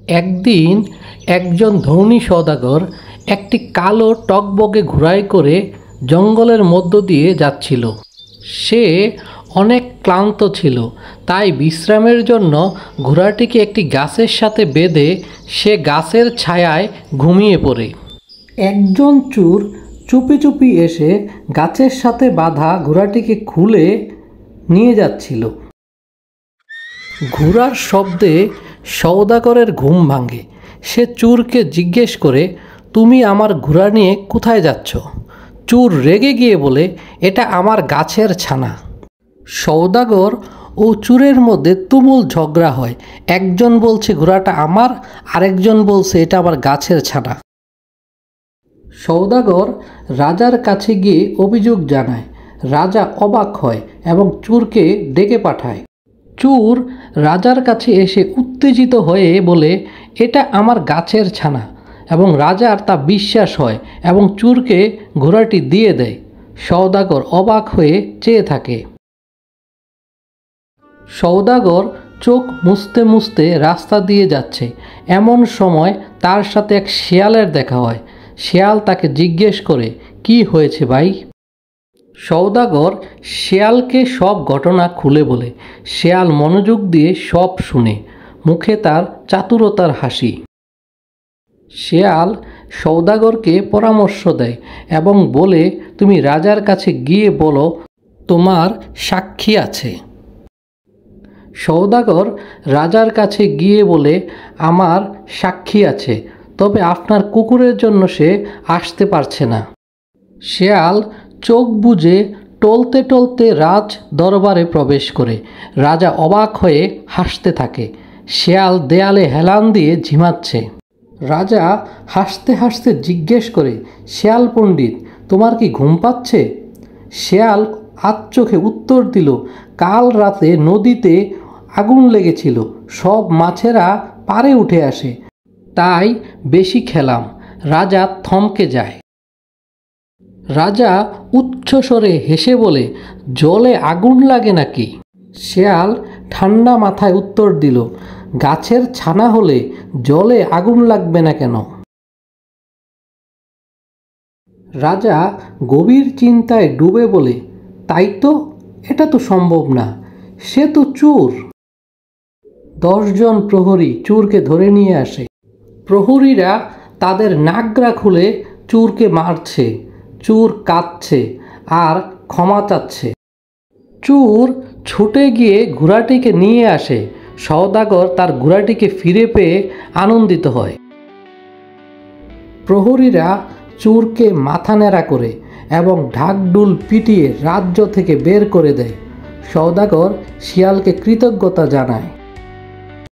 একদিন একজন ধনী সওদাগর একটি কালো টগবগে ঘোড়ায় করে জঙ্গলের মধ্য দিয়ে যাচ্ছিল। সে অনেক ক্লান্ত ছিল, তাই বিশ্রামের জন্য ঘোড়াটিকে একটি গাছের সাথে বেঁধে সে গাছের ছায়ায় ঘুমিয়ে পড়ে। একজন চোর চুপি চুপি এসে গাছের সাথে বাঁধা ঘোড়াটিকে খুলে নিয়ে যাচ্ছিল। ঘোড়ার শব্দে সওদাগরের ঘুম ভাঙে। সে চোরকে জিজ্ঞেস করে, তুমি আমার ঘোড়া নিয়ে কোথায় যাচ্ছ? চোর রেগে গিয়ে বলে, এটা আমার গাছের ছানা। সওদাগর ও চোরের মধ্যে তুমুল ঝগড়া হয়। একজন বলছে ঘোড়াটা আমার, আরেকজন বলছে এটা আমার গাছের ছানা। সওদাগর রাজার কাছে গিয়ে অভিযোগ জানায়। রাজা অবাক হয় এবং চোরকে ডেকে পাঠায়। চোর রাজার কাছে এসে উত্তেজিত হয়ে বলে, এটা আমার গাছের ছানা, এবং রাজার তা বিশ্বাস হয় এবং চোরকে ঘোড়াটি দিয়ে দেয়। সওদাগর অবাক হয়ে চেয়ে থাকে। সওদাগর চোখ মুছতে মুছতে রাস্তা দিয়ে যাচ্ছে। এমন সময় তার সাথে এক শেয়ালের দেখা হয়। শেয়াল তাকে জিজ্ঞেস করে, কি হয়েছে ভাই? সওদাগর শেয়ালকে সব ঘটনা খুলে বলে। শেয়াল মনোযোগ দিয়ে সব শুনে, মুখে তার চাতুরতার হাসি। শেয়াল সওদাগরকে পরামর্শ দেয় এবং বলে, তুমি রাজার কাছে গিয়ে বলো তোমার সাক্ষী আছে। সওদাগর রাজার কাছে গিয়ে বলে, আমার সাক্ষী আছে, তবে আপনার কুকুরের জন্য সে আসতে পারছে না। শেয়াল চোখ বুজে টলতে টলতে রাজ দরবারে প্রবেশ করে। রাজা অবাক হয়ে হাসতে থাকে। শেয়াল দেয়ালে হেলান দিয়ে ঝিমাচ্ছে। রাজা হাসতে হাসতে জিজ্ঞেস করে, শেয়াল পণ্ডিত, তোমার কি ঘুম পাচ্ছে? শেয়াল আধচোখে উত্তর দিল, কাল রাতে নদীতে আগুন লেগেছিল, সব মাছেরা পাড়ে উঠে আসে, তাই বেশি খেলাম। রাজা থমকে যায়। রাজা উচ্চস্বরে হেসে বলে, জলে আগুন লাগে নাকি? শেয়াল ঠান্ডা মাথায় উত্তর দিল, গাছের ছানা হলে জলে আগুন লাগবে না কেন? রাজা গভীর চিন্তায় ডুবে বলে, তাই তো, এটা তো সম্ভব না, সে তো চোর। 10 জন প্রহরী চোরকে ধরে নিয়ে আসে। প্রহরীরা তাদের নাগরা খুলে চোরকে মারছে। চোর কাঁদছে আর ক্ষমা চাচ্ছে। চোর ছুটে গিয়ে ঘোড়াটিকে নিয়ে আসে। সওদাগর তার ঘোড়াটিকে ফিরে পেয়ে আনন্দিত হয়। প্রহরীরা চোরকে মাথা ন্যাড়া করে এবং ঢাকঢোল পিটিয়ে রাজ্য থেকে বের করে দেয়। সওদাগর শিয়ালকে কৃতজ্ঞতা জানায়।